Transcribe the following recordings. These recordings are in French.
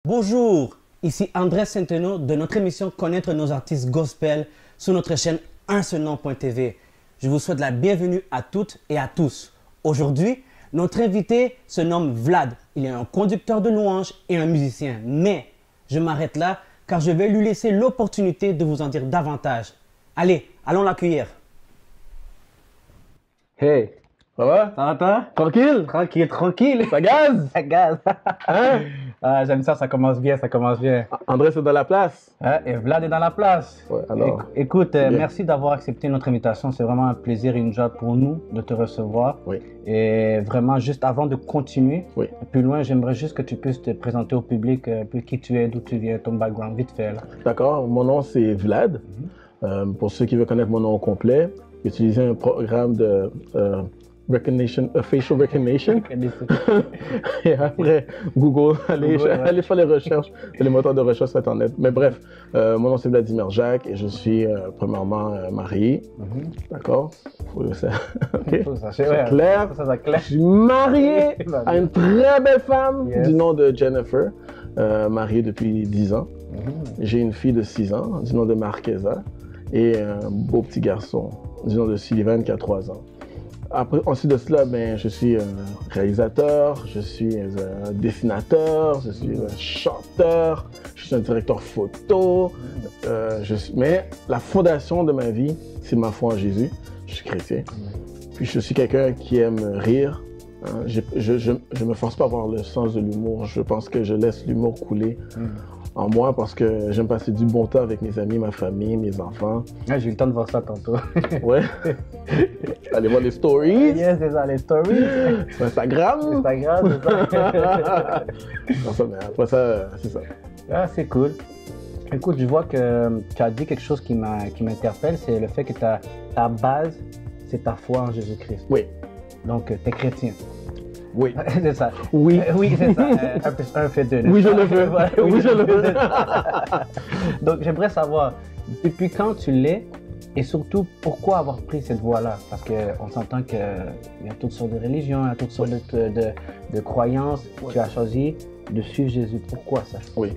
Bonjour, ici André Centeno de notre émission Connaître nos artistes gospel sur notre chaîne unseulnom.tv. Je vous souhaite la bienvenue à toutes et à tous. Aujourd'hui, notre invité se nomme Vlad. Il est un conducteur de louanges et un musicien. Mais je m'arrête là car je vais lui laisser l'opportunité de vous en dire davantage. Allez, allons l'accueillir. Hey, Ça va toi? tranquille? Tranquille. Ça gaz? Ça gaz. Hein? Ah, j'aime ça commence bien, ça commence bien. André, c'est dans la place? Et Vlad est dans la place. Ouais, alors. Écoute, merci d'avoir accepté notre invitation. C'est vraiment un plaisir et une joie pour nous de te recevoir. Oui. Et vraiment, juste avant de continuer, Oui. plus loin, j'aimerais juste que tu puisses te présenter au public un peu qui tu es, d'où tu viens, ton background, vite fait. Là. D'accord, mon nom c'est Vlad. Pour ceux qui veulent connaître mon nom au complet, j'utilisais un programme de facial recognition. Et après, Google, allez faire les recherches, les moteurs de recherche sur Internet. Mais bref, mon nom c'est Vladimir Jacques et je suis premièrement marié. D'accord? Ça, okay. Clair. Je suis marié à une très belle femme du nom de Jennifer, mariée depuis 10 ans. J'ai une fille de 6 ans du nom de Marquesa et un beau petit garçon du nom de Sullivan qui a 3 ans. Après, ensuite de cela, je suis un réalisateur, je suis un dessinateur, je suis un chanteur, je suis un directeur photo. Mais la fondation de ma vie, c'est ma foi en Jésus. Je suis chrétien. Puis je suis quelqu'un qui aime rire. Je me force pas à avoir le sens de l'humour. Je pense que je laisse l'humour couler en moi parce que j'aime passer du bon temps avec mes amis, ma famille, mes enfants. Ah, j'ai eu le temps de voir ça tantôt. Ouais. Allez voir les stories. Yes, c'est ça, les stories. Sur Instagram. Instagram, c'est ça. Non, ça, mais après ça, c'est ça. Ah, c'est cool. Écoute, je vois que tu as dit quelque chose qui m'interpelle, c'est le fait que ta base, c'est ta foi en Jésus-Christ. Oui. Donc, tu es chrétien. Oui. C'est ça. Oui. Oui, c'est ça. 1 plus 1 fait 2. Oui, je le veux. Oui, je le veux. Donc, j'aimerais savoir, depuis quand tu l'es et surtout, pourquoi avoir pris cette voie-là? Parce qu'on s'entend qu'il y a toutes sortes de religions, il y a toutes sortes de croyances. Tu as choisi de suivre Jésus. Pourquoi ça? Oui.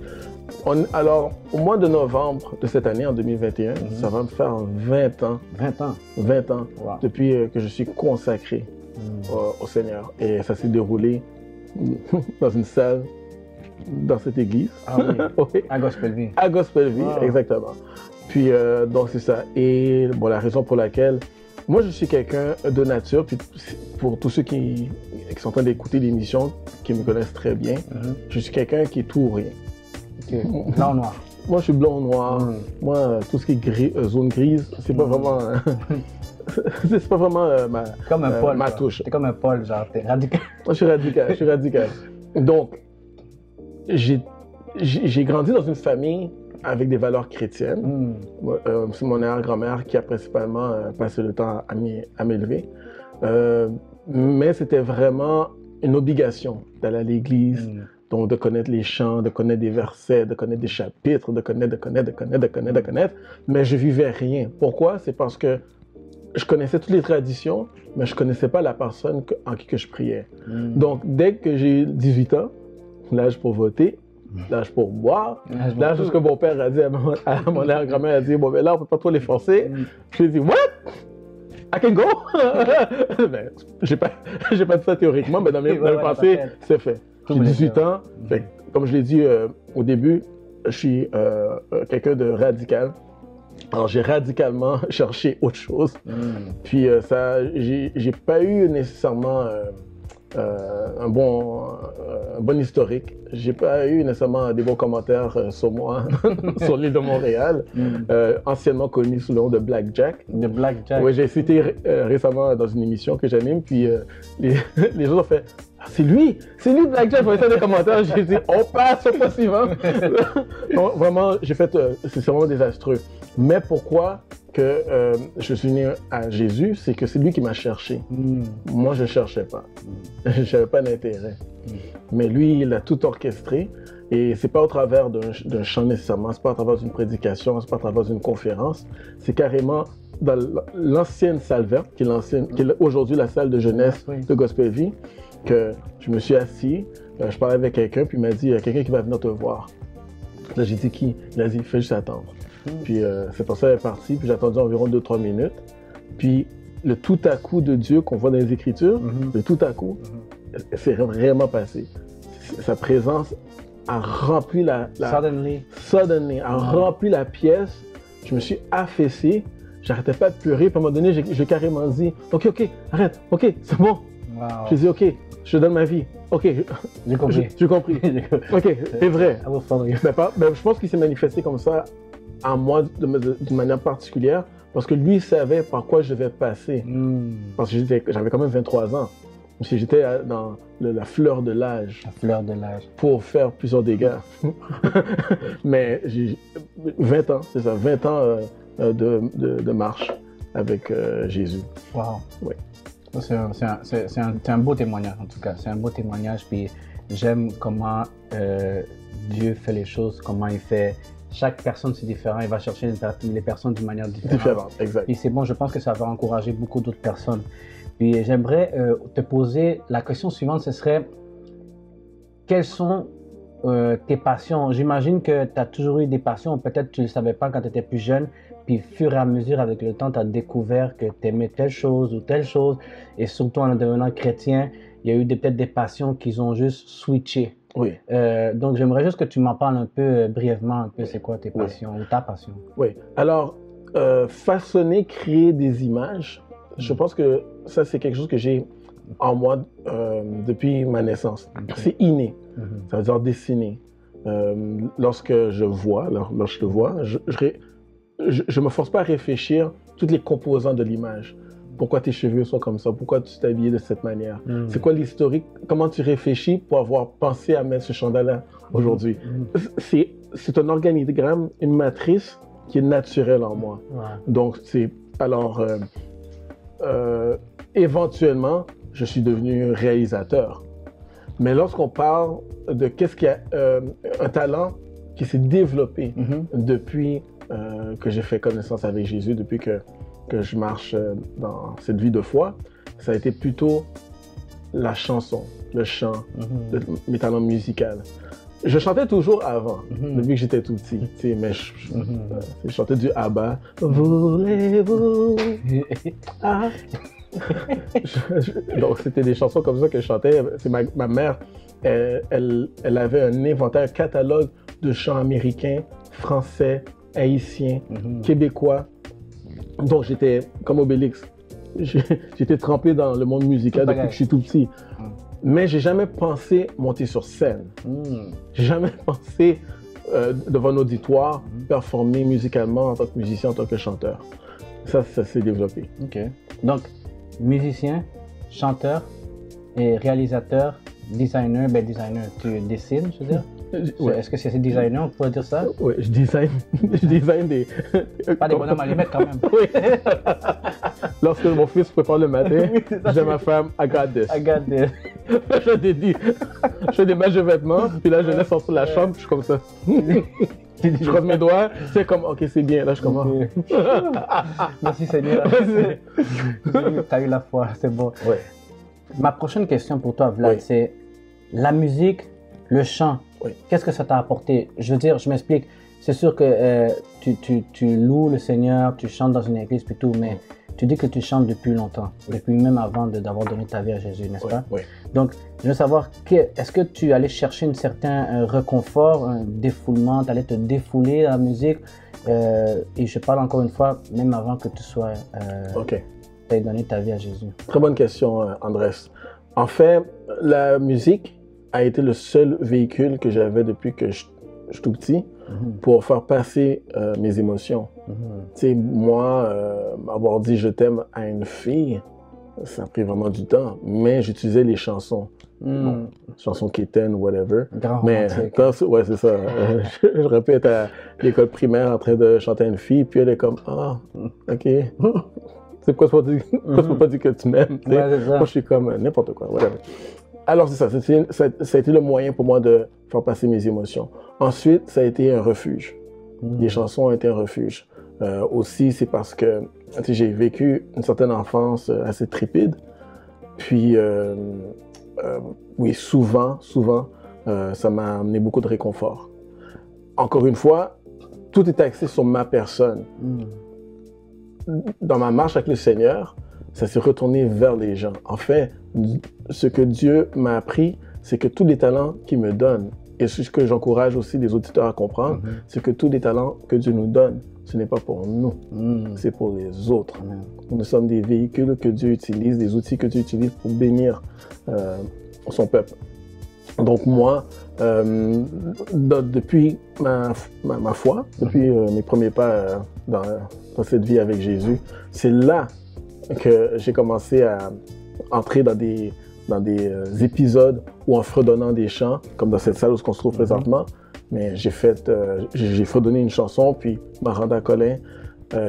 Alors, au mois de novembre de cette année, en 2021, ça va me faire 20 ans. 20 ans. 20 ans Wow. depuis que je suis consacré au Seigneur. Et ça s'est déroulé dans une salle, dans cette église. Ah oui, Oui. à Gospelville. À Gospelville, Wow. exactement. Puis, donc c'est ça. Et bon, la raison pour laquelle, moi je suis quelqu'un de nature, puis pour tous ceux qui sont en train d'écouter l'émission, qui me connaissent très bien, je suis quelqu'un qui est tout ou rien. Okay. Blanc ou noir? Moi je suis blanc ou noir. Moi, tout ce qui est zone grise, c'est pas vraiment... c'est pas vraiment Comme un Paul, ma touche. T'es comme un Paul, genre, t'es radical. Moi, je suis radical. Donc, j'ai grandi dans une famille avec des valeurs chrétiennes. C'est mon arrière-grand-mère qui a principalement passé le temps à m'élever. Mais c'était vraiment une obligation d'aller à l'église, donc de connaître les chants, de connaître des versets, de connaître des chapitres, de connaître. Mais je vivais rien. Pourquoi? C'est parce que je connaissais toutes les traditions, mais je ne connaissais pas la personne en qui que je priais. Donc, dès que j'ai 18 ans, l'âge pour voter, l'âge pour boire, l'âge de ce que mon père a dit à mon arrière-grand-mère, a dit, bon, mais là, on ne peut pas trop les forcer. Je lui ai dit, what? I can go? Ben, j'ai pas dit ça théoriquement, mais dans mes pensées, c'est fait. J'ai 18 ans, fait, comme je l'ai dit au début, je suis quelqu'un de radical. Alors, j'ai radicalement cherché autre chose. Puis, j'ai pas eu nécessairement un bon historique. J'ai pas eu nécessairement des bons commentaires sur moi sur l'île de Montréal, anciennement connu sous le nom de Black Jack. De Black Jack. Oui, j'ai cité récemment dans une émission que j'anime, puis les gens ont fait « Ah, c'est lui Black Jack !» J'ai fait des commentaires, j'ai dit « On passe au pas suivant !» Donc, vraiment, j'ai fait, c'est vraiment désastreux. Mais pourquoi que je suis né à Jésus, c'est que c'est lui qui m'a cherché. Moi, je ne cherchais pas. Je n'avais pas d'intérêt. Mais lui, il a tout orchestré. Et c'est pas au travers d'un chant nécessairement, c'est pas à travers d'une prédication, c'est pas à travers d'une conférence. C'est carrément dans l'ancienne salle verte, qui est aujourd'hui la salle de jeunesse de Gospelville. que je me suis assis, je parlais avec quelqu'un, puis il m'a dit, il y a quelqu'un qui va venir te voir. Là, j'ai dit qui? Il a dit, fais juste attendre. Puis c'est pour ça qu'elle est partie, puis j'ai attendu environ 2-3 minutes. Puis le tout à coup de Dieu qu'on voit dans les Écritures, le tout à coup, c'est vraiment passé. Sa présence a rempli suddenly, a rempli la pièce. Je me suis affaissé, j'arrêtais pas de pleurer. Puis à un moment donné, j'ai carrément dit, ok, arrête, ok, c'est bon. Wow. J'ai dit, ok, je te donne ma vie. Ok, j'ai compris. J'ai compris. Ok, c'est vrai. Mais je pense qu'il s'est manifesté comme ça à moi d'une manière particulière parce que lui savait par quoi je devais passer. Parce que j'avais quand même 23 ans. J'étais dans la fleur de l'âge. La fleur de l'âge. Pour faire plusieurs dégâts. Mais j'ai 20 ans, c'est ça, 20 ans de marche avec Jésus. Wow. Oui. C'est un beau témoignage en tout cas. C'est un beau témoignage. Puis j'aime comment Dieu fait les choses, comment il fait. Chaque personne c'est différent. Il va chercher les personnes d'une manière différente. Exact. Et c'est bon. Je pense que ça va encourager beaucoup d'autres personnes. Puis j'aimerais te poser la question suivante. Ce serait quelles sont tes passions? J'imagine que tu as toujours eu des passions. Peut-être tu ne le savais pas quand tu étais plus jeune. Puis, fur et à mesure, avec le temps, tu as découvert que tu aimais telle chose ou telle chose. Et surtout en devenant chrétien, il y a eu peut-être des passions qui ont juste switché. Oui. Donc, j'aimerais juste que tu m'en parles un peu brièvement, un peu c'est quoi tes passions ou ta passion. Oui. Alors, façonner, créer des images, je pense que ça, c'est quelque chose que j'ai en moi depuis ma naissance. Okay. C'est inné. Ça veut dire dessiner. Lorsque je vois, lorsque je te vois, je me force pas à réfléchir toutes les composants de l'image. Pourquoi tes cheveux sont comme ça? Pourquoi tu t'es habillé de cette manière? C'est quoi l'historique? Comment tu réfléchis pour avoir pensé à mettre ce chandail-là aujourd'hui? C'est un organigramme, une matrice qui est naturelle en moi. Donc, alors, éventuellement, je suis devenu réalisateur. Mais lorsqu'on parle de qu'est-ce qu'il y a, un talent qui s'est développé depuis que j'ai fait connaissance avec Jésus, depuis que je marche dans cette vie de foi, ça a été plutôt la chanson, le chant, mes talents musicaux. Je chantais toujours avant, depuis que j'étais tout petit, mais je chantais du ABBA. Voulez-vous Donc c'était des chansons comme ça que je chantais. Ma mère, elle avait un inventaire, un catalogue de chants américains, français, haïtiens, québécois. Donc j'étais comme Obélix. J'étais trempé dans le monde musical depuis que je suis tout petit. Mais j'ai jamais pensé monter sur scène. J'ai jamais pensé devant un auditoire performer musicalement en tant que musicien, en tant que chanteur. Ça s'est développé. Ok. Donc musicien, chanteur et réalisateur, designer. Tu dessines, je veux dire? Ouais. Est-ce que c'est designer, on pourrait dire ça? Oui, je design des... Pas des bonhommes à les mettre quand même. Oui. Lorsque mon fils prépare le matin, je dis à ma femme, I got this. Je fais des matchs de vêtements, puis là je laisse sortir la chambre, puis je suis comme ça. Je croise mes doigts, c'est comme, ok, c'est bien, là je commence. Merci Seigneur. Tu as eu la foi, c'est bon. Ouais. Ma prochaine question pour toi, Vlad, c'est la musique, le chant. Qu'est-ce que ça t'a apporté? Je veux dire, je m'explique. C'est sûr que tu loues le Seigneur, tu chantes dans une église et tout, mais tu dis que tu chantes depuis longtemps, depuis même avant d'avoir donné ta vie à Jésus, n'est-ce pas? Oui. Donc, je veux savoir, est-ce que tu allais chercher un certain réconfort, un défoulement, tu allais te défouler dans la musique? Et je parle encore une fois, même avant que tu sois... tu aies donné ta vie à Jésus. Très bonne question, Andrés. En fait, la musique a été le seul véhicule que j'avais depuis que je suis tout petit pour faire passer mes émotions. Tu sais, moi, avoir dit je t'aime à une fille, ça a pris vraiment du temps, mais j'utilisais les chansons. Bon, chansons quétaines, whatever. Mais ouais, c'est ça. Je répète à l'école primaire en train de chanter à une fille, puis elle est comme, ah, ok. C'est quoi, tu peux pas dire que tu m'aimes. Moi, je suis comme n'importe quoi, whatever. Alors, c'est ça. Ça a été le moyen pour moi de faire passer mes émotions. Ensuite, ça a été un refuge. Les chansons ont été un refuge. Aussi, c'est parce que j'ai vécu une certaine enfance assez trépide. Puis, oui, souvent, ça m'a amené beaucoup de réconfort. Encore une fois, tout est axé sur ma personne. Dans ma marche avec le Seigneur, ça s'est retourné vers les gens. En fait, ce que Dieu m'a appris, c'est que tous les talents qu'il me donne, et ce que j'encourage aussi les auditeurs à comprendre, c'est que tous les talents que Dieu nous donne, ce n'est pas pour nous, c'est pour les autres. Nous sommes des véhicules que Dieu utilise, des outils que Dieu utilise pour bénir son peuple. Donc moi, depuis ma foi, depuis mes premiers pas dans cette vie avec Jésus, c'est là que j'ai commencé à entrer dans des épisodes où en fredonnant des chants, comme dans cette salle où on se trouve présentement, mais j'ai fredonné une chanson, puis Maranda Collin,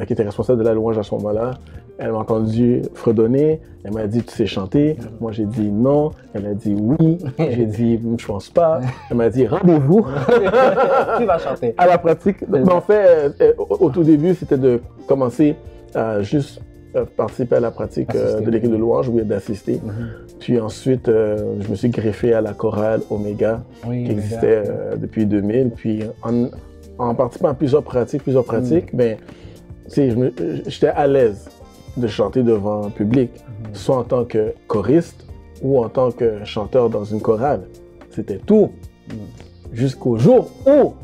qui était responsable de la louange à ce moment-là, elle m'a entendu fredonner, elle m'a dit « tu sais chanter ?» Moi j'ai dit « non », elle a dit « oui », j'ai dit « je pense pas », elle m'a dit « rendez-vous ». Qui va chanter? À la pratique. Mais en fait, au tout début, c'était de commencer à juste participer à la pratique de l'équipe de louange, oui, d'assister. Puis ensuite, je me suis greffé à la chorale Omega, qui existait depuis 2000. Puis en participant à plusieurs pratiques, ben, j'étais à l'aise de chanter devant un public, soit en tant que choriste ou en tant que chanteur dans une chorale. C'était tout. Jusqu'au jour où,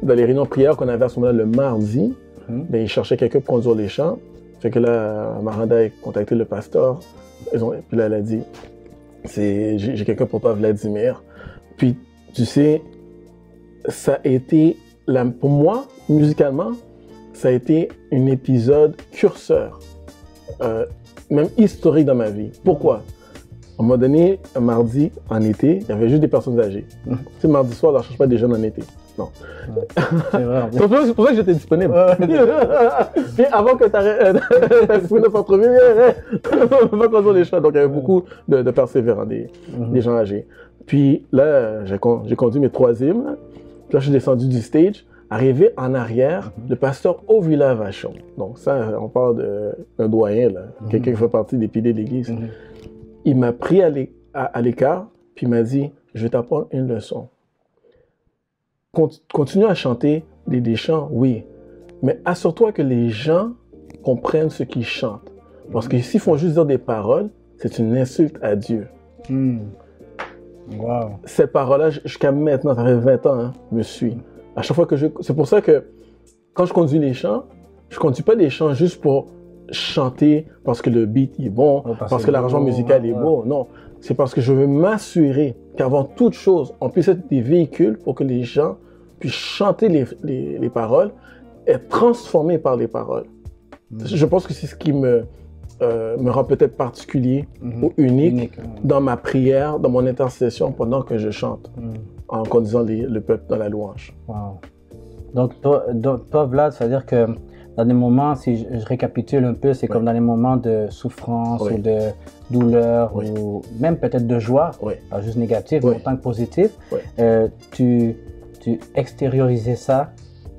dans les réunions de prière qu'on avait à ce moment-là le mardi, ben, ils cherchaient quelqu'un pour conduire les chants. Fait que là, Maranda a contacté le pasteur. Puis là, elle a dit, j'ai quelqu'un pour toi, Vladimir. Puis, tu sais, ça a été, pour moi, musicalement, ça a été un épisode curseur, même historique dans ma vie. Pourquoi? À un moment donné, un mardi, en été, il y avait juste des personnes âgées. Tu sais, mardi soir, on ne cherche pas des jeunes en été. Non. C'est vrai. C'est pour ça que j'étais disponible. Puis avant que tu aies disponible au centre-ville, on va conduire les chats. Donc, il y avait beaucoup de persévérants, des gens âgés. Puis là, j'ai conduit mes 3 hymnes. Puis là, je suis descendu du stage. Arrivé en arrière, le pasteur Ovila Vachon. Donc ça, on parle d'un doyen, quelqu'un qui fait partie des piliers de l'Église. Il m'a pris à l'écart, puis il m'a dit, je vais t'apprendre une leçon. Continue à chanter des chants, oui, mais assure-toi que les gens comprennent ce qu'ils chantent. Parce que s'ils font juste dire des paroles, c'est une insulte à Dieu. Wow. Cette parole-là, jusqu'à maintenant, ça fait 20 ans, me suit. À chaque fois que c'est pour ça que quand je conduis les chants, je ne conduis pas les chants juste pour chanter parce que le beat est bon, parce que l'arrangement musical est beau. Non, c'est parce que je veux m'assurer qu'avant toute chose, on puisse être des véhicules pour que les gens puissent chanter les paroles, être transformés par les paroles. Je pense que c'est ce qui me rend peut-être particulier ou unique dans ma prière, dans mon intercession pendant que je chante, en conduisant le peuple dans la louange. Wow. Donc toi Vlad, c'est-à-dire que dans des moments, si je récapitule un peu, c'est comme dans les moments de souffrance ou de douleur ou même peut-être de joie, pas juste négatif, mais autant que positif, tu extériorisais ça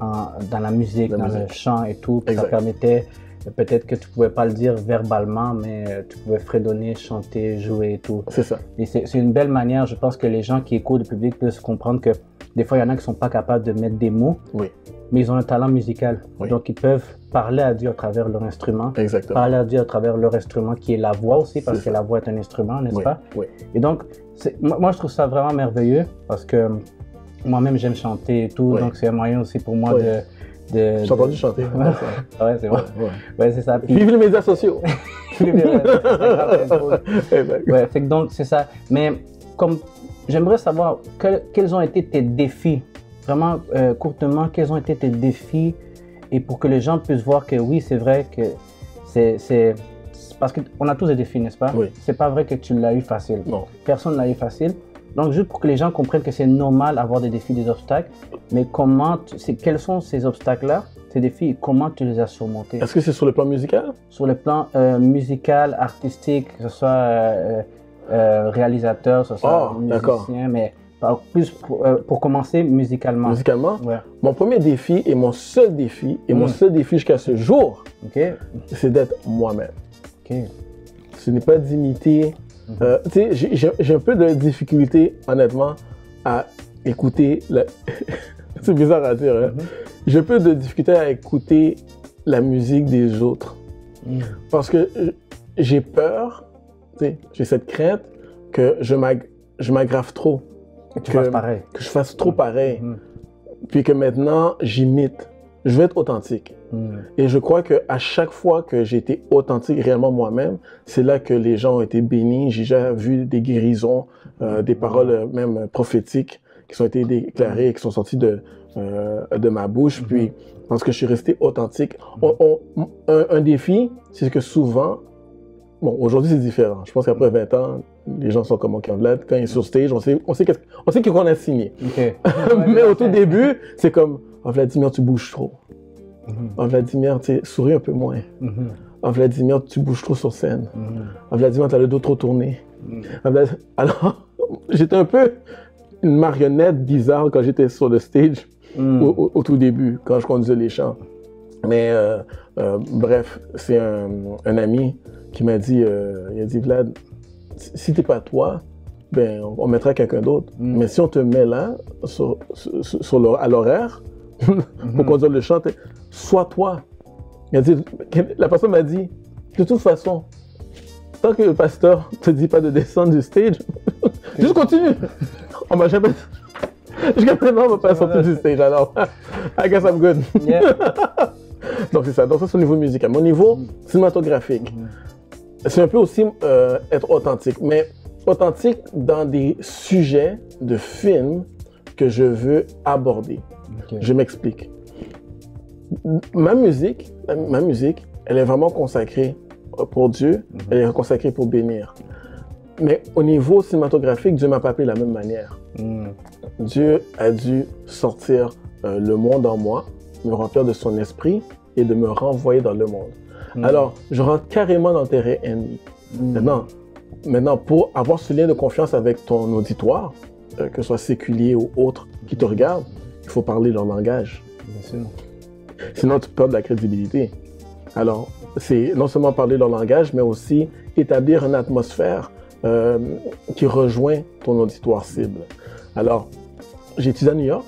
dans la musique, dans le chant et tout, puis ça permettait, peut-être que tu ne pouvais pas le dire verbalement, mais tu pouvais fredonner, chanter, jouer et tout. C'est ça. Et c'est une belle manière, je pense que les gens qui écoutent le public peuvent comprendre que des fois, il y en a qui ne sont pas capables de mettre des mots, mais ils ont un talent musical. Donc, ils peuvent parler à Dieu à travers leur instrument. Exactement. Parler à Dieu à travers leur instrument, qui est la voix aussi, parce que la voix est un instrument, n'est-ce pas? Et donc, moi, je trouve ça vraiment merveilleux, parce que moi-même, j'aime chanter et tout, donc c'est un moyen aussi pour moi de... J'ai entendu chanter. Ouais, c'est vrai. Ouais, c'est ça. Puis... Vive les médias sociaux! Ouais, fait que donc, c'est ça. Mais comme j'aimerais savoir quels ont été tes défis, vraiment courtement, quels ont été tes défis, et pour que les gens puissent voir que oui, c'est vrai que c'est parce qu'on a tous des défis, n'est-ce pas? C'est pas vrai que tu l'as eu facile. Non. Personne l'a eu facile. Donc, juste pour que les gens comprennent que c'est normal d'avoir des défis, des obstacles, mais quels sont ces obstacles-là, ces défis, et comment tu les as surmontés? Est-ce que c'est sur le plan musical? Sur le plan musical, artistique, que ce soit réalisateur, que ce soit musicien, mais plus pour commencer musicalement. Musicalement? Mon premier défi et mon seul défi, jusqu'à ce jour, c'est d'être moi-même. Ce n'est pas d'imiter Tu sais, j'ai un peu de difficulté, honnêtement, à écouter... C'est bizarre à dire, hein? J'ai un peu de difficulté à écouter la musique des autres. Parce que j'ai peur, tu sais, j'ai cette crainte que je m'aggrave trop. Que tu fasses pareil. Que je fasse trop pareil. Puis que maintenant, j'imite. Je veux être authentique. Et je crois qu'à chaque fois que j'ai été authentique réellement moi-même, c'est là que les gens ont été bénis. J'ai déjà vu des guérisons, des paroles même prophétiques qui ont été déclarées, qui sont sorties de ma bouche. Puis, parce que je suis resté authentique. Un défi, c'est que souvent, bon, aujourd'hui c'est différent. Je pense qu'après 20 ans, les gens sont comme OK, Vlad, quand il est sur stage, on sait qu'on a signé. Okay. Mais au tout début, c'est comme oh, Vladimir, tu bouges trop. Oh, Vladimir, tu souris un peu moins. Oh, Vladimir, tu bouges trop sur scène. Oh, Vladimir, tu as le dos trop tourné. Alors, j'étais un peu une marionnette bizarre quand j'étais sur le stage au tout début, quand je conduisais les chants. Mais bref, c'est un ami qui m'a dit, il a dit, Vlad, si t'es pas toi, ben, on mettra quelqu'un d'autre. Mais si on te met là, à l'horaire, pour conduire le chant, sois toi. Il a dit, la personne m'a dit, de toute façon, tant que le pasteur te dit pas de descendre du stage, juste continue. On m'a jamais... Jusqu'à maintenant, on va pas sortir du stage, alors I guess I'm good. Yeah. Donc c'est ça, donc ça c'est au niveau musical. Mais au niveau cinématographique, c'est un peu aussi être authentique, mais authentique dans des sujets de films que je veux aborder. Okay. Je m'explique. Ma musique, elle est vraiment consacrée pour Dieu, elle est consacrée pour bénir. Mais au niveau cinématographique, Dieu m'a pas appelé de la même manière. Dieu a dû sortir le monde en moi, me remplir de son esprit et de me renvoyer dans le monde. Alors, je rentre carrément dans le terrain ennemi. Maintenant, pour avoir ce lien de confiance avec ton auditoire, que ce soit séculier ou autre qui te regarde, il faut parler leur langage. Bien sûr. Sinon, tu perds de la crédibilité. Alors, c'est non seulement parler leur langage, mais aussi établir une atmosphère qui rejoint ton auditoire cible. Alors, j'ai étudié à New York,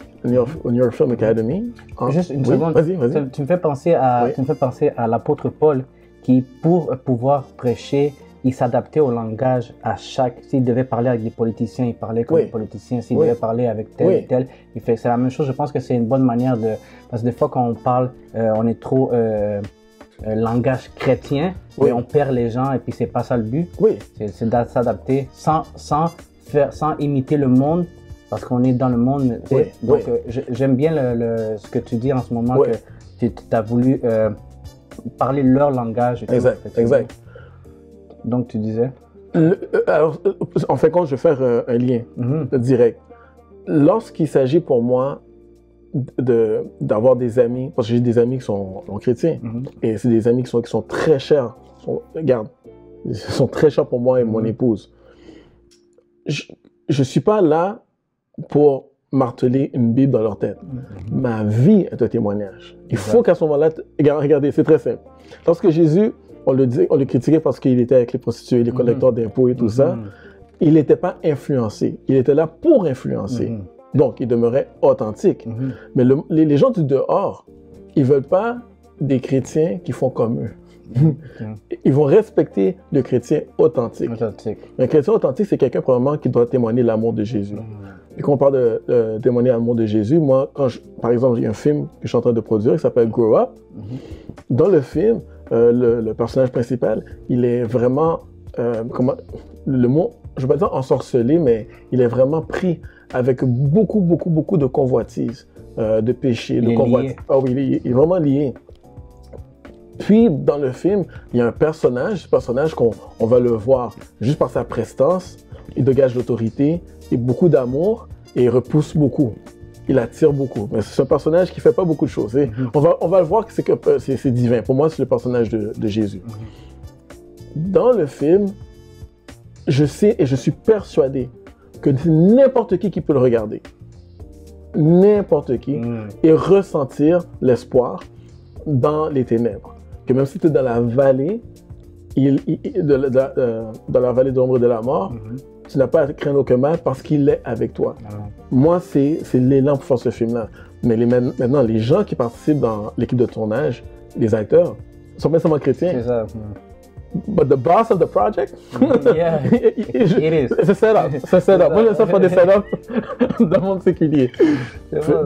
au New York Film Academy. Juste une seconde. Vas-y. Tu me fais penser à l'apôtre Paul qui, pour pouvoir prêcher, il s'adaptait au langage à chaque... S'il devait parler avec des politiciens, il parlait comme des politiciens. S'il devait parler avec tel et tel, il fait... C'est la même chose. Je pense que c'est une bonne manière de... Parce que des fois, quand on parle, on est trop... langage chrétien, et on perd les gens et puis c'est pas ça le but. C'est de s'adapter sans imiter le monde parce qu'on est dans le monde. Donc j'aime bien ce que tu dis en ce moment, que tu as voulu parler leur langage. Exact. Donc tu disais? Alors, en fin de compte, je vais faire un lien direct. Lorsqu'il s'agit pour moi d'avoir des amis, parce que j'ai des amis qui sont chrétiens, et c'est des amis qui sont très chers. Regarde, ils sont très chers pour moi et mon épouse. Je suis pas là pour marteler une Bible dans leur tête. Ma vie est un témoignage. Il faut qu'à ce moment-là, regardez, c'est très simple. Lorsque Jésus, on le critiquait parce qu'il était avec les prostituées, les collecteurs d'impôts et tout ça, il n'était pas influencé. Il était là pour influencer. Donc, il demeurait authentique. Mais les gens du dehors, ils ne veulent pas des chrétiens qui font comme eux. Ils vont respecter le chrétien authentique. Un chrétien authentique, c'est quelqu'un probablement qui doit témoigner l'amour de Jésus. Et quand on parle de témoigner l'amour de Jésus, moi, par exemple, il y a un film que je suis en train de produire qui s'appelle Grow Up. Dans le film, le personnage principal, il est vraiment, le mot, je ne vais pas dire ensorcelé, mais il est vraiment pris avec beaucoup de convoitises, de péchés, de convoitises. Ah oui, il est vraiment lié. Puis, dans le film, il y a un personnage, qu'on va le voir juste par sa prestance, il dégage l'autorité et beaucoup d'amour et il repousse beaucoup. Il attire beaucoup. Mais c'est un personnage qui ne fait pas beaucoup de choses. On va le voir que c'est divin. Pour moi, c'est le personnage de Jésus. Dans le film, je sais et je suis persuadé que n'importe qui peut le regarder. N'importe qui. Et ressentir l'espoir dans les ténèbres. Que même si tu es dans la vallée, dans la vallée de l'ombre de la mort, tu n'as pas à craindre aucun mal parce qu'il est avec toi. Moi, c'est l'élan pour faire ce film-là. Mais maintenant, les gens qui participent dans l'équipe de tournage, les acteurs, sont pas seulement chrétiens. C'est ça. But the boss of the project, Yeah, it is. c'est setup. C'est setup. Moi, j'aime ça faire des setups dans mon séculier.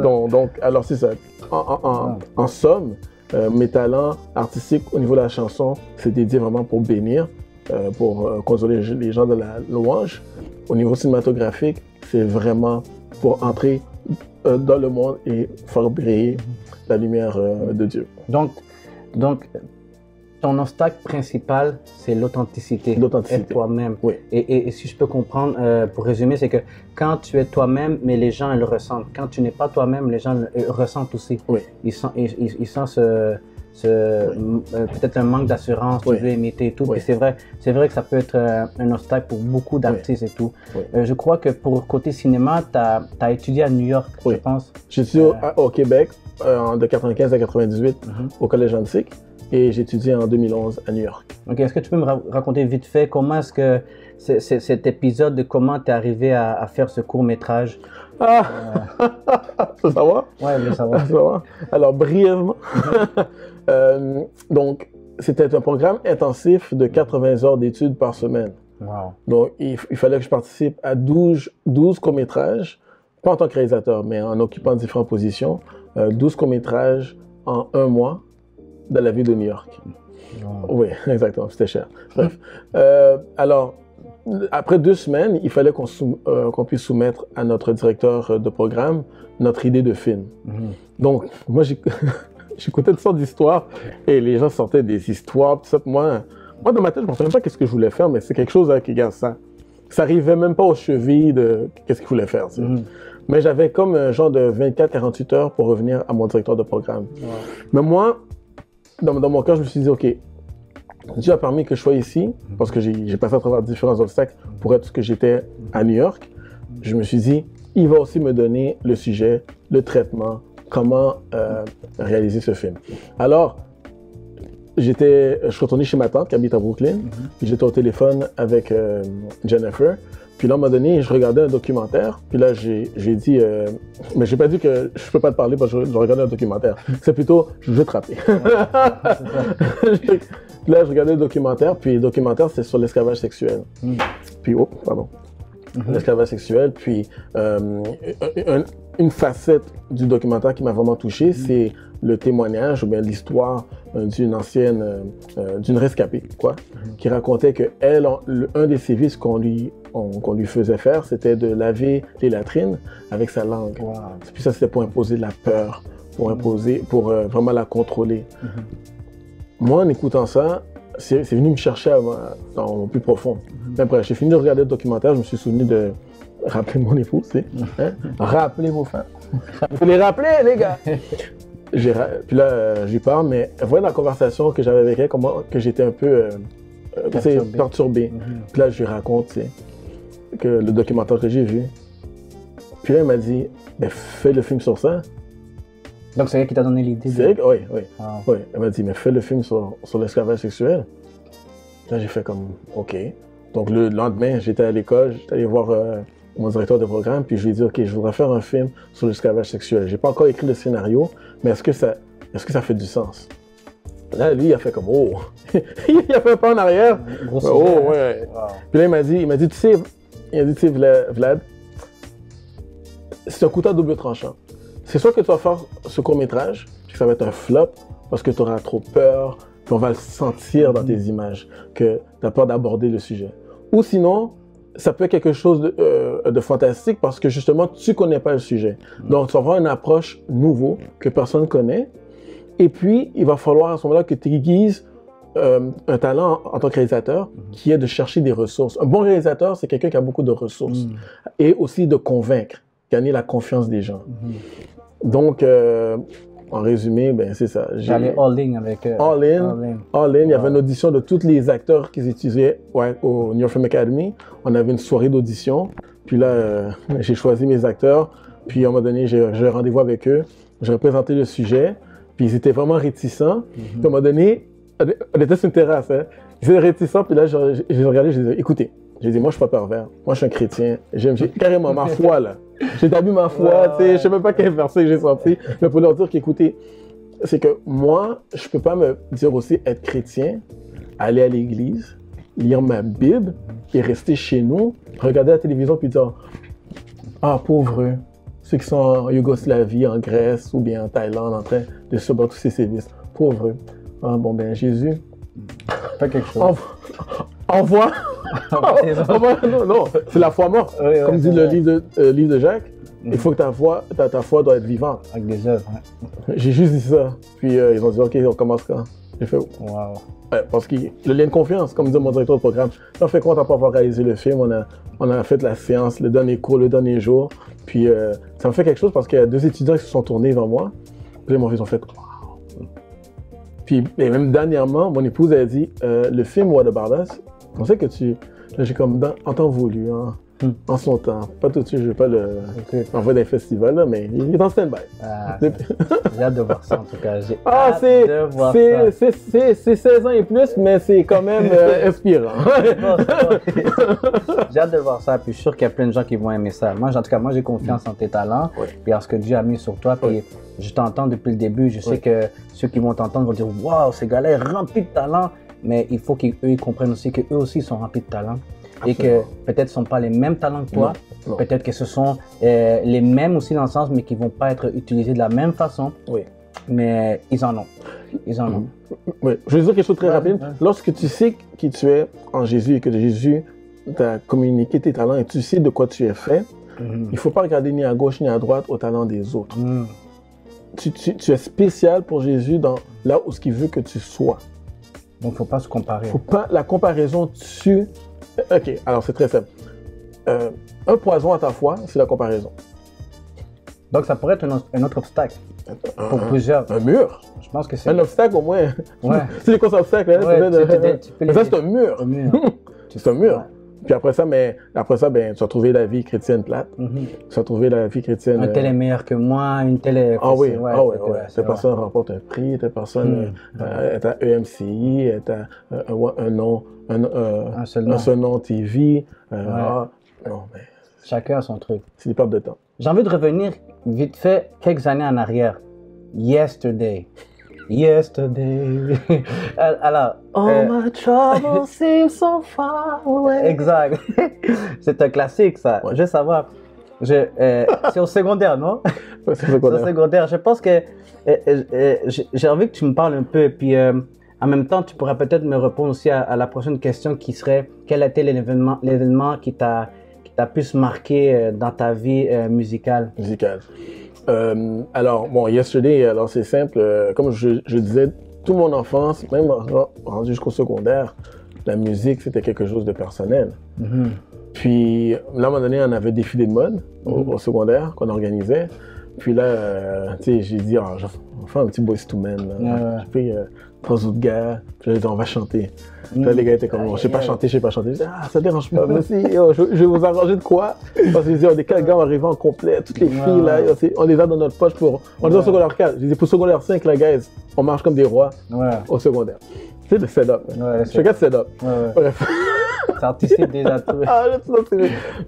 Donc, alors c'est ça. En somme, mes talents artistiques au niveau de la chanson, c'est dédié vraiment pour bénir, pour consoler les gens de la louange. Au niveau cinématographique, c'est vraiment pour entrer dans le monde et faire briller la lumière de Dieu. Donc, ton obstacle principal, c'est l'authenticité. L'authenticité. Être toi-même. Oui. Et si je peux comprendre, pour résumer, c'est que quand tu es toi-même, mais les gens ils le ressentent. Quand tu n'es pas toi-même, les gens le ressentent aussi. Oui. Ils sentent peut-être un manque d'assurance, tu veux imiter et tout. Oui. Et c'est vrai que ça peut être un obstacle pour beaucoup d'artistes et tout. Oui. Je crois que pour côté cinéma, tu as étudié à New York, je pense. J'étudie au Québec, de 95 à 98, au Collège Antique. Et j'ai étudié en 2011 à New York. Ok, est-ce que tu peux me raconter vite fait comment est-ce que cet épisode de comment tu es arrivé à faire ce court-métrage? Ah! Ça va? Ouais, je veux savoir. Ça va? Alors, brièvement. Donc, c'était un programme intensif de 80 heures d'études par semaine. Wow. Donc, il fallait que je participe à 12 courts-métrages, pas en tant que réalisateur, mais en occupant différentes positions. 12 courts-métrages en un mois. Dans la ville de New York. Wow. Oui, exactement, c'était cher. Bref. Alors, après 2 semaines, il fallait qu'on puisse soumettre à notre directeur de programme notre idée de film. Donc, moi, j'écoutais toutes sortes d'histoires et les gens sortaient des histoires. Tout ça. Moi, dans ma tête, je ne me savais pas qu'est-ce que je voulais faire, mais c'est quelque chose qui regarde ça. Ça n'arrivait même pas aux chevilles de qu'est-ce qu'il voulait faire. Mais j'avais comme un genre de 24-48 heures pour revenir à mon directeur de programme. Mais moi, dans mon cœur, je me suis dit, OK, Dieu a permis que je sois ici, parce que j'ai passé à travers différents obstacles pour être ce que j'étais à New York. Je me suis dit, il va aussi me donner le sujet, le traitement, comment réaliser ce film. Alors, je suis retourné chez ma tante qui habite à Brooklyn, puis j'étais au téléphone avec Jennifer. Puis là, à un moment donné, je regardais un documentaire. Puis là, j'ai dit... mais j'ai pas dit que je peux pas te parler parce que je regardais un documentaire. C'est plutôt, je vais te rappeler. Puis là, je regardais le documentaire. Puis le documentaire, c'est sur l'esclavage sexuel. Puis, l'esclavage sexuel. Puis, une facette du documentaire qui m'a vraiment touché, c'est le témoignage ou bien l'histoire d'une ancienne, d'une rescapée, quoi, qui racontait que elle, un des sévices qu'on lui faisait faire, c'était de laver les latrines avec sa langue. Wow. Puis ça, c'était pour imposer de la peur, pour vraiment la contrôler. Moi, en écoutant ça, c'est venu me chercher dans mon plus profond. Mais après, j'ai fini de regarder le documentaire, je me suis souvenu de rappeler mon épouse, tu sais. Hein? Rappelez vos femmes. Il faut les rappeler, les gars. Puis là, j'y parle, mais elle voyait dans la conversation que j'avais avec elle, que j'étais un peu perturbé. Puis là, je lui raconte, tu sais, que le documentaire que j'ai vu. Puis là, elle m'a dit, ben, fais le film sur ça. Donc, c'est elle qui t'a donné l'idée? Oui. Wow. Oui. Elle m'a dit, mais fais le film sur l'esclavage sexuel. Là, j'ai fait comme, OK. Donc, le lendemain, j'étais à l'école, j'étais allé voir mon directeur de programme, puis je lui ai dit, OK, je voudrais faire un film sur l'esclavage sexuel. J'ai pas encore écrit le scénario, mais est-ce que ça fait du sens? Là, lui, il a fait comme, oh! Il a fait un pas en arrière. Gros Oh, sujet, ouais. Wow. Puis là, il m'a dit, tu sais, Vlad, c'est un couteau à double tranchant. C'est soit que tu vas faire ce court-métrage, puis ça va être un flop, parce que tu auras trop peur, puis on va le sentir dans tes images, que tu as peur d'aborder le sujet. Ou sinon, ça peut être quelque chose de fantastique, parce que justement, tu connais pas le sujet. Donc, tu vas avoir une approche nouveau que personne ne connaît, et puis, il va falloir à ce moment-là que tu aiguises un talent en tant que réalisateur, qui est de chercher des ressources. Un bon réalisateur, c'est quelqu'un qui a beaucoup de ressources, et aussi de convaincre, gagner la confiance des gens. Donc, en résumé, ben, c'est ça. J'allais all-in avec... All-in. Il y avait une audition de tous les acteurs qui étudiaient au New York Film Academy. On avait une soirée d'audition. Puis là, j'ai choisi mes acteurs. Puis à un moment donné, j'ai rendez-vous avec eux. J'ai représenté le sujet. Puis ils étaient vraiment réticents. Puis à un moment donné, on était sur une terrasse, hein. J'étais réticent, puis là, j'ai regardé, j'ai dit, écoutez, j'ai dit, moi, je suis pas pervers. Moi, je suis un chrétien. J'ai carrément ma foi, là. J'ai établi ma foi, tu sais. Je sais même pas quel verset j'ai sorti. Mais pour leur dire qu'écoutez, c'est que moi, je peux pas me dire aussi être chrétien, aller à l'église, lire ma Bible et rester chez nous, regarder la télévision puis dire, ah, pauvres eux, ceux qui sont en Yougoslavie, en Grèce ou bien en Thaïlande en train de subir tous ces sévices. Pauvres eux. Ah, bon, ben, Jésus. Fais quelque chose. Envoie. Non, c'est la foi morte. Oui, comme dit le livre de Jacques, il faut que ta foi doit être vivante. Avec des œuvres. J'ai juste dit ça. Puis ils ont dit, OK, on commence quand? J'ai fait, Wow. ouais, parce que le lien de confiance, comme dit mon directeur de programme, on fait compte à pas avoir réalisé le film, on a fait la séance, le dernier cours, le dernier jour. Puis ça me fait quelque chose parce qu'il y a 2 étudiants qui se sont tournés vers moi. Puis ils ont fait, wow. Puis et même dernièrement, mon épouse a dit, le film What About Us, on sait que tu... Là, j'ai comme en temps voulu, hein, en son temps. Pas tout de suite, je ne vais pas l'envoyer dans les festivals, là, mais il est en stand-by. J'ai hâte de voir ça, en tout cas. C'est 16 ans et plus, mais c'est quand même inspirant. J'ai hâte de voir ça, puis je suis sûr qu'il y a plein de gens qui vont aimer ça. Moi, en tout cas, moi, j'ai confiance en tes talents, puis en ce que Dieu a mis sur toi, puis je t'entends depuis le début. Je sais que ceux qui vont t'entendre vont dire « Waouh, ce gars-là est rempli de talent », mais il faut qu'eux ils comprennent aussi qu'eux aussi sont remplis de talent. Absolument. Et que peut-être ce ne sont pas les mêmes talents que toi, peut-être que ce sont les mêmes aussi dans le sens, mais qui ne vont pas être utilisés de la même façon. Oui. Mais ils en ont. Ils en ont. Oui. Je vais dire quelque chose de très rapide. Lorsque tu sais qui tu es en Jésus et que Jésus t'a communiqué tes talents et tu sais de quoi tu es fait, il ne faut pas regarder ni à gauche ni à droite aux talents des autres. Tu es spécial pour Jésus dans là où ce qu'il veut que tu sois. Donc, il ne faut pas se comparer. Faut pas, la comparaison tue. OK, alors c'est très simple. Un poison à ta foi, c'est la comparaison. Donc, ça pourrait être un autre obstacle pour plusieurs. Un mur. Je pense que c'est un obstacle au moins. Ouais. C'est les causes obstacles. Hein, mais ça, c'est un mur. C'est un mur. Ouais. Puis après ça, ben, tu vas trouver la vie chrétienne plate. Tu vas trouver la vie chrétienne... Un tel est meilleur que moi, une telle est... Ah oui, Telle personne remporte un prix, telle personne est à EMCI, est à un seul nom TV. Non, mais... Chacun a son truc. C'est des pertes de temps. J'ai envie de revenir vite fait quelques années en arrière. Yesterday. Alors, my troubles seem so far away. Exact. C'est un classique, ça. Je veux savoir. C'est au secondaire, non? C'est au secondaire. Je pense que j'ai envie que tu me parles un peu. Puis en même temps, tu pourras peut-être me répondre aussi à la prochaine question qui serait quel a été l'événement qui t'a plus marqué dans ta vie musicale? Alors, bon, Yesterday, alors c'est simple. Comme je disais, toute mon enfance, même rendu jusqu'au secondaire, la musique, c'était quelque chose de personnel. Puis, là, à un moment donné, on avait des défilés de mode au secondaire qu'on organisait. Puis là, tu sais, j'ai dit, je vais faire un petit Boyz II Men. J'ai pris 3 autres gars. Puis j'ai dit, on va chanter. Puis là, les gars étaient comme, je sais pas chanter. Je dis, ça dérange pas. Mais si, je vais vous arranger de quoi? Parce que je dis, on est 4 gars arrivés en complet. Toutes les filles, là, on les a dans notre poche pour. On est au secondaire 4. J'ai dit, pour secondaire 5, là, guys, on marche comme des rois au secondaire. C'est le setup. Je regarde le setup. Bref. Ça anticipe déjà tout.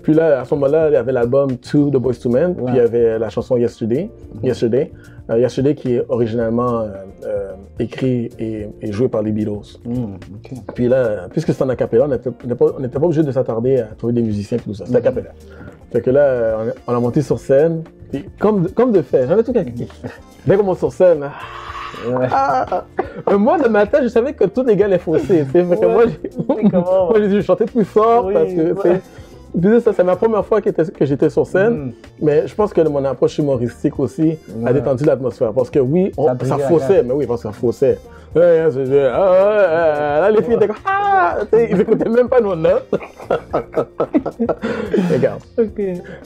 Puis là, à ce moment-là, il y avait l'album To The Boyz II Men, puis il y avait la chanson Yesterday, qui est originalement écrit et joué par les Beatles. Puis là, puisque c'est en acapella, on n'était pas obligé de s'attarder à trouver des musiciens et tout ça. C'était acapella. Fait que là, on a monté sur scène, puis comme de fait, j'avais tout calculé. Dès qu'on monte sur scène, moi, le matin, je savais que tous les gars allaient fausser. Moi, j'ai dû chanter plus fort parce que c'est ma première fois que j'étais sur scène. Mais je pense que mon approche humoristique aussi a détendu l'atmosphère. Parce que oui, ça faussait. Mais oui, parce que ça faussait. Là, les filles étaient comme ils n'écoutaient même pas nos notes. Regarde.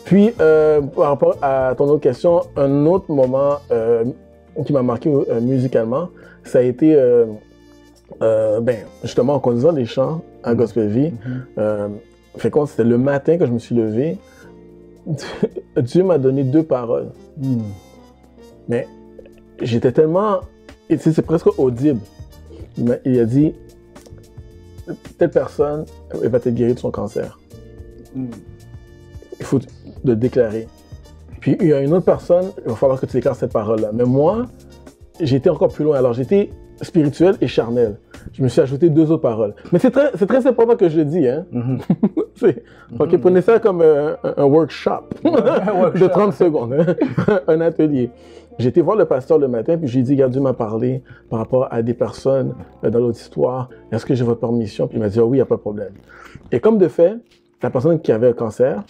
Puis, par rapport à ton autre question, un autre moment qui m'a marqué musicalement, ça a été justement en conduisant des chants à Gospel Vie. Fait quoi, c'était le matin que je me suis levé. Dieu m'a donné 2 paroles. Mais j'étais tellement... Et c'est presque audible. Il a dit, telle personne, elle va être guérie de son cancer. Il faut le déclarer. Puis il y a une autre personne, il va falloir que tu déclares cette parole-là. Mais moi, j'étais encore plus loin. Alors j'étais spirituel et charnel. Je me suis ajouté 2 autres paroles. Mais c'est très important que je le dis. Hein? Ok, prenez ça comme un workshop de 30 secondes, hein? Un atelier. J'ai été voir le pasteur le matin, puis j'ai dit, regarde, Dieu m'a parlé par rapport à des personnes dans l'auditoire. Est-ce que j'ai votre permission? Puis il m'a dit, oh, oui, il n'y a pas de problème. Et comme de fait, la personne qui avait un cancer,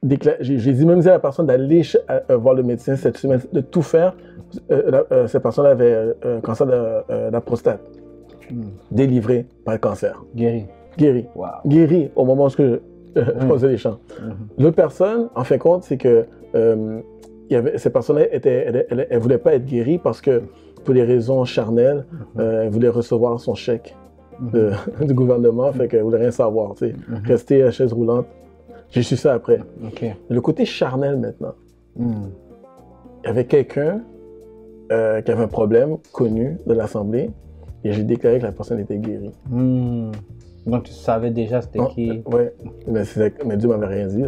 j'ai dit même à la personne d'aller voir le médecin cette semaine, de tout faire. Cette personne avait un cancer de la prostate. Délivré par le cancer. Guéri. Wow. Guéri au moment où je posais les chants. L'autre personne, en fin de compte, c'est que cette personne-là, elle ne voulait pas être guérie parce que, pour des raisons charnelles, elle voulait recevoir son chèque du gouvernement, fait qu'elle ne voulait rien savoir, tu sais. Rester à chaise roulante. J'ai su ça après. Le côté charnel maintenant. Il y avait quelqu'un qui avait un problème connu de l'Assemblée et j'ai déclaré que la personne était guérie. Donc tu savais déjà c'était qui? Oui, mais Dieu m'avait rien dit.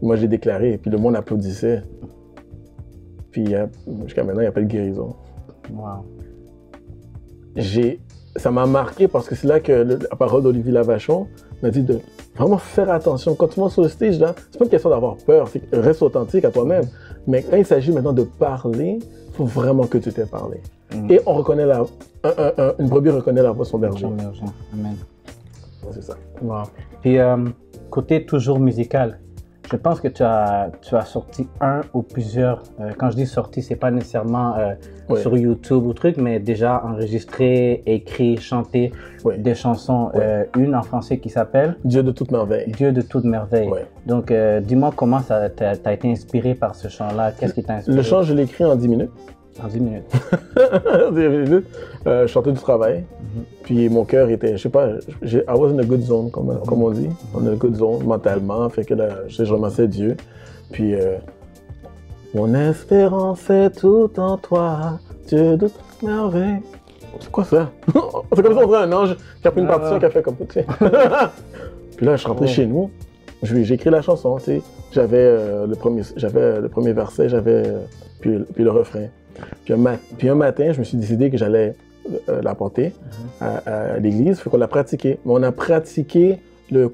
Moi j'ai déclaré et puis le monde applaudissait. Puis jusqu'à maintenant, il n'y a pas de guérison. Wow. Ça m'a marqué parce que c'est là que la parole d'Olivier Lavachon m'a dit de vraiment faire attention. Quand tu montes sur le stage, là, c'est pas une question d'avoir peur, reste authentique à toi-même. Mais quand il s'agit maintenant de parler, il faut vraiment que tu t'aies parlé. Et on reconnaît une brebis reconnaît la voix de son berger. Amen. C'est ça. Wow. Puis, côté toujours musical, je pense que tu as sorti un ou plusieurs, quand je dis sorti, c'est pas nécessairement sur YouTube ou truc, mais déjà enregistré, écrit, chanté des chansons. Une en français qui s'appelle Dieu de toute merveille. Dieu de toute merveille. Donc, dis-moi comment t'as été inspiré par ce chant-là, qu'est-ce qui t'a inspiré? Le chant, je l'ai écrit en 10 minutes. En 10 minutes. 10 minutes. Je chantais du travail. Puis mon cœur était, je sais pas, I was in a good zone, comme on dit. On est in a good zone mentalement. Fait que là, je remerciais Dieu. Puis, mon espérance est tout en toi, Dieu de toute merveille. C'est quoi ça? C'est comme si on dirait un ange qui a pris une partition qui a fait comme ça. Puis là, je suis rentré chez nous. J'ai écrit la chanson, tu sais. J'avais le premier verset, puis le refrain. Puis un matin, je me suis décidé que j'allais l'apporter à l'église. Il faut qu'on l'a pratiqué. Mais on a pratiqué le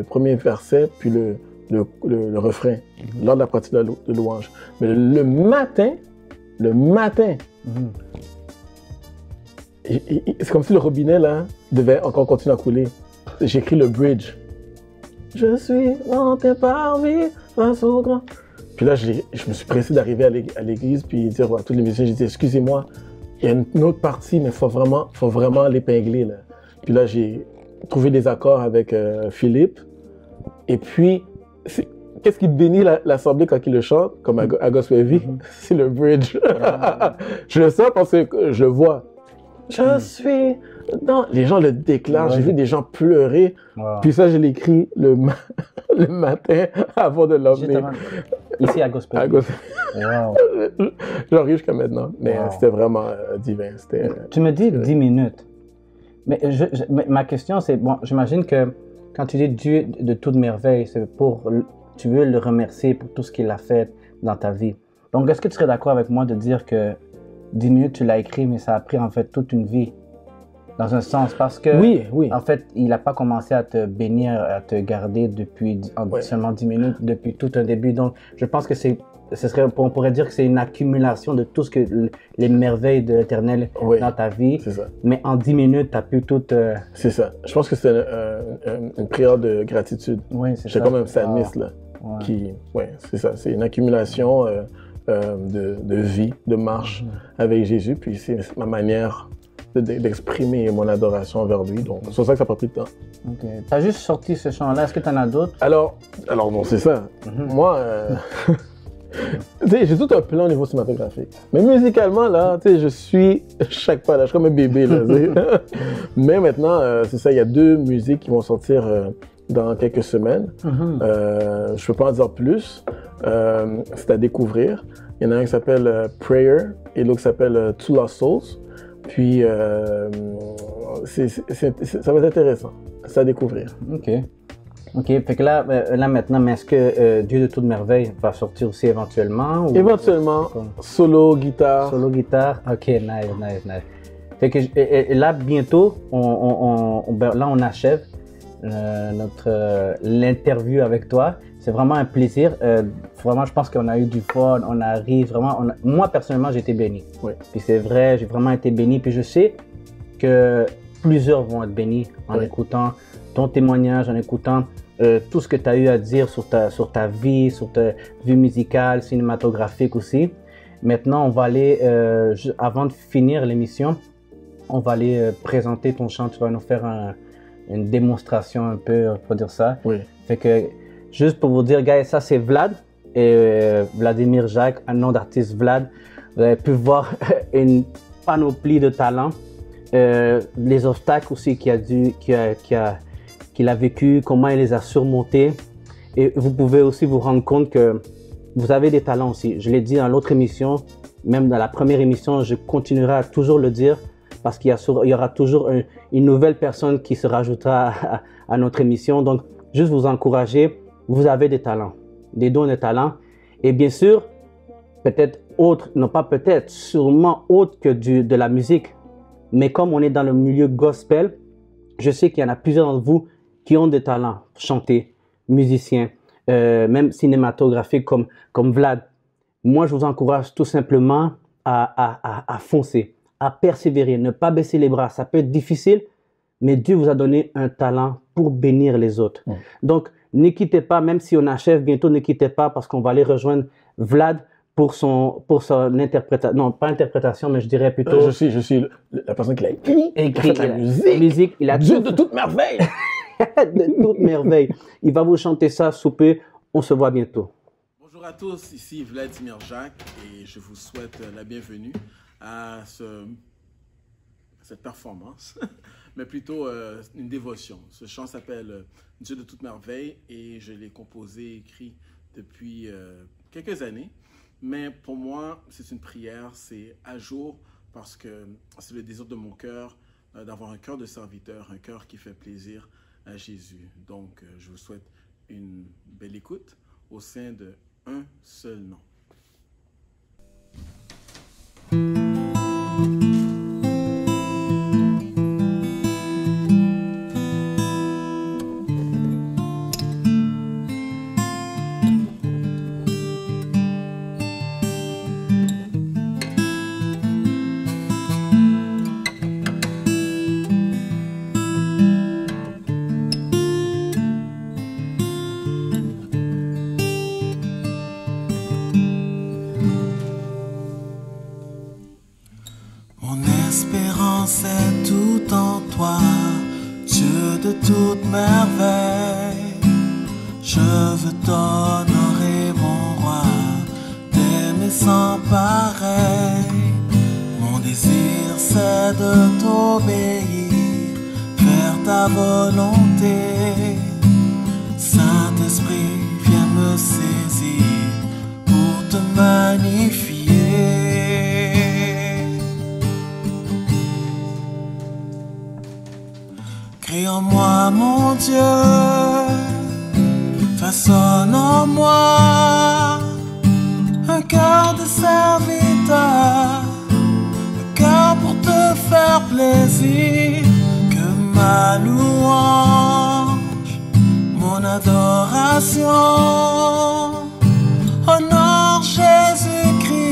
premier verset, puis le refrain, lors de la pratique de louange. Mais le matin, c'est comme si le robinet, là, devait encore continuer à couler. J'ai écrit le bridge. Je suis dans tes parvis, face au grand. Puis là, je me suis pressé d'arriver à l'église, puis dire à tous les musiciens, j'ai dit, excusez-moi, il y a une autre partie, mais il faut vraiment l'épingler, là. Puis là, j'ai trouvé des accords avec Philippe. Et puis, qu'est-ce qui bénit l'assemblée quand il le chante, comme à Gospel Vie? C'est le bridge. Je le sens parce que je le vois. Je suis dans... Les gens le déclarent. J'ai vu des gens pleurer. Puis ça, je l'ai écrit le matin avant de l'emmener. Ici à Gospel. J'en ris jusqu'à maintenant. Mais c'était vraiment divin. Tu me dis 10 minutes. Mais ma question, c'est... Bon, j'imagine que quand tu dis Dieu de toute merveille, c'est tu veux le remercier pour tout ce qu'il a fait dans ta vie. Donc, est-ce que tu serais d'accord avec moi de dire que 10 minutes, tu l'as écrit, mais ça a pris en fait toute une vie, dans un sens, parce que oui. En fait, il n'a pas commencé à te bénir, à te garder depuis seulement 10 minutes, depuis tout un début. Donc, je pense que on pourrait dire que c'est une accumulation de tout ce que les merveilles de l'Éternel dans ta vie. C'est ça. Mais en 10 minutes, tu as pu tout... C'est ça. Je pense que c'est une prière de gratitude. Oui, c'est ça. J'ai comme un psalmiste, là, c'est ça. C'est une accumulation de vie, de marche avec Jésus. Puis c'est ma manière d'exprimer mon adoration envers lui. Donc, c'est pour ça que ça n'a pas pris de temps. OK. Tu as juste sorti ce chant-là. Est-ce que tu en as d'autres? Alors bon, c'est ça. Moi, j'ai tout un plan au niveau cinématographique. Mais musicalement, là, je suis chaque pas là. Je suis comme un bébé, là. Mais maintenant, c'est ça. Il y a 2 musiques qui vont sortir dans quelques semaines. Je ne peux pas en dire plus. C'est à découvrir. Il y en a un qui s'appelle Prayer et l'autre qui s'appelle Two Lost Souls. Puis, ça va être intéressant, ça à découvrir. OK. OK, fait que là maintenant, mais est-ce que Dieu de toute merveille va sortir aussi éventuellement? Ou... Éventuellement, solo, guitare. Solo, guitare. OK, nice. Fait que et là, bientôt, là, on achève l'interview avec toi. C'est vraiment un plaisir. Vraiment, je pense qu'on a eu du fun. On arrive vraiment. Moi, personnellement, j'ai été béni. Oui. Puis c'est vrai, j'ai vraiment été béni. Puis je sais que plusieurs vont être bénis en écoutant ton témoignage, en écoutant tout ce que tu as eu à dire sur ta vie, sur ta vie musicale, cinématographique aussi. Maintenant, on va aller, avant de finir l'émission, on va aller présenter ton chant. Tu vas nous faire une démonstration un peu, pour dire ça. Oui. Fait que, juste pour vous dire, gars, ça c'est Vlad, et Vladimir Jacques, un nom d'artiste Vlad. Vous avez pu voir une panoplie de talents, les obstacles aussi qu'il a vécu, comment il les a surmontés. Et vous pouvez aussi vous rendre compte que vous avez des talents aussi. Je l'ai dit dans l'autre émission, même dans la première émission, je continuerai à toujours le dire parce qu'il y aura toujours une nouvelle personne qui se rajoutera à notre émission. Donc, juste vous encourager, vous avez des talents, des dons de talents. Et bien sûr, peut-être autre, non pas peut-être, sûrement autre que de la musique. Mais comme on est dans le milieu gospel, je sais qu'il y en a plusieurs d'entre vous qui ont des talents, chanter, musiciens, même cinématographiques comme Vlad. Moi, je vous encourage tout simplement à foncer, à persévérer, ne pas baisser les bras. Ça peut être difficile, mais Dieu vous a donné un talent pour bénir les autres. Mmh. Donc, ne quittez pas, même si on achève bientôt, ne quittez pas parce qu'on va aller rejoindre Vlad pour son interprétation, non pas interprétation, mais je dirais plutôt... Je suis la personne qui l'a écrit la musique. Il a Dieu de toute merveille. De toute merveille. Il va vous chanter ça, souper. On se voit bientôt. Bonjour à tous, ici Vladimir Jacques et je vous souhaite la bienvenue à cette performance, mais plutôt une dévotion. Ce chant s'appelle Dieu de toute merveille et je l'ai composé, écrit depuis quelques années. Mais pour moi, c'est une prière, c'est à jour parce que c'est le désir de mon cœur d'avoir un cœur de serviteur, un cœur qui fait plaisir à Jésus. Donc, je vous souhaite une belle écoute au sein de un seul nom. C'est tout en toi, Dieu de toute merveille. Je veux t'honorer, mon roi, t'aimer sans pareil. Mon désir, c'est de t'obéir, faire ta volonté. Saint-Esprit, viens me saisir pour te magnifier. Crée en moi, mon Dieu, façonne en moi un cœur de serviteur, un cœur pour te faire plaisir, que ma louange, mon adoration honore Jésus-Christ,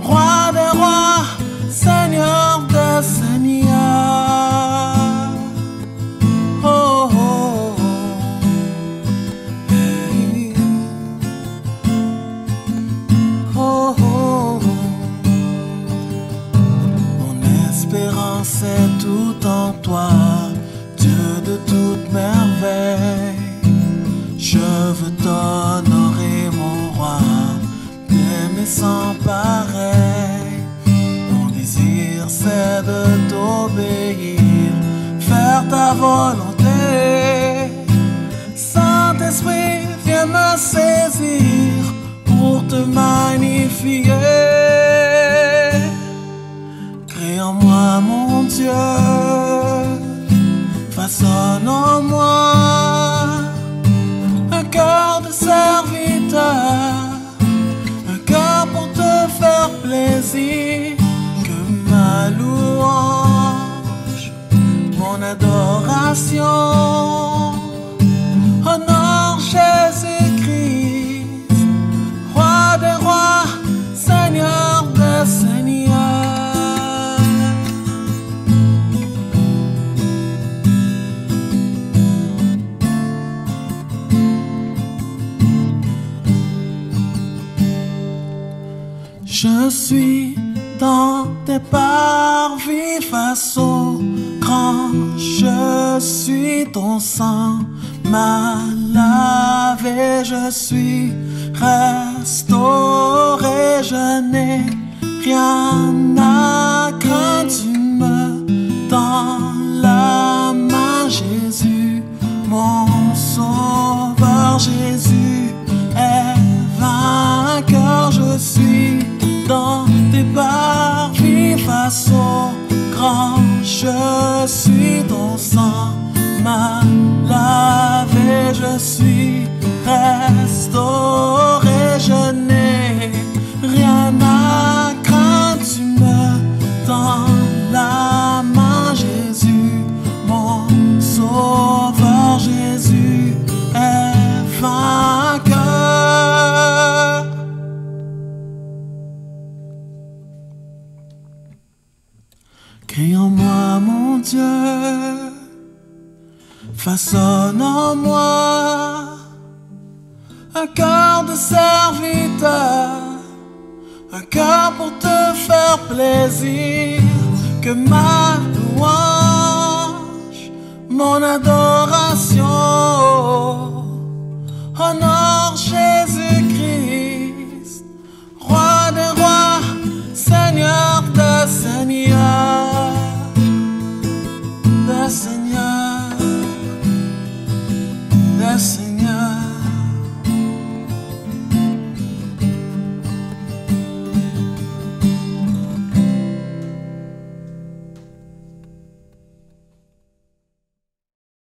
roi des rois, Seigneur des seigneurs. C'est tout en toi, Dieu de toute merveille. Je veux t'honorer, mon roi, t'aimer sans pareil. Mon désir, c'est de t'obéir, faire ta volonté. Saint-Esprit, viens me saisir pour te magnifier. Crée en moi, mon Dieu, façonne en moi un cœur de serviteur, un cœur pour te faire plaisir, que ma louange, mon adoration honore Jésus-Christ, roi des rois, Seigneur des seigneurs. Je suis dans tes parvis face au grand, je suis ton sang m'a lavé, je suis restauré, je n'ai rien à craindre, tu me tends la main, Jésus, mon sauveur, Jésus est vainqueur, je suis dans tes parvis face au grand, je suis ton sang m'a lavé, je suis restauré, je n'ai rien à craindre, tu me tends la main, Jésus, mon sauveur, Jésus est vainqueur. Crée en moi, mon Dieu, façonne en moi un cœur de serviteur, un cœur pour te faire plaisir, que ma louange, mon adoration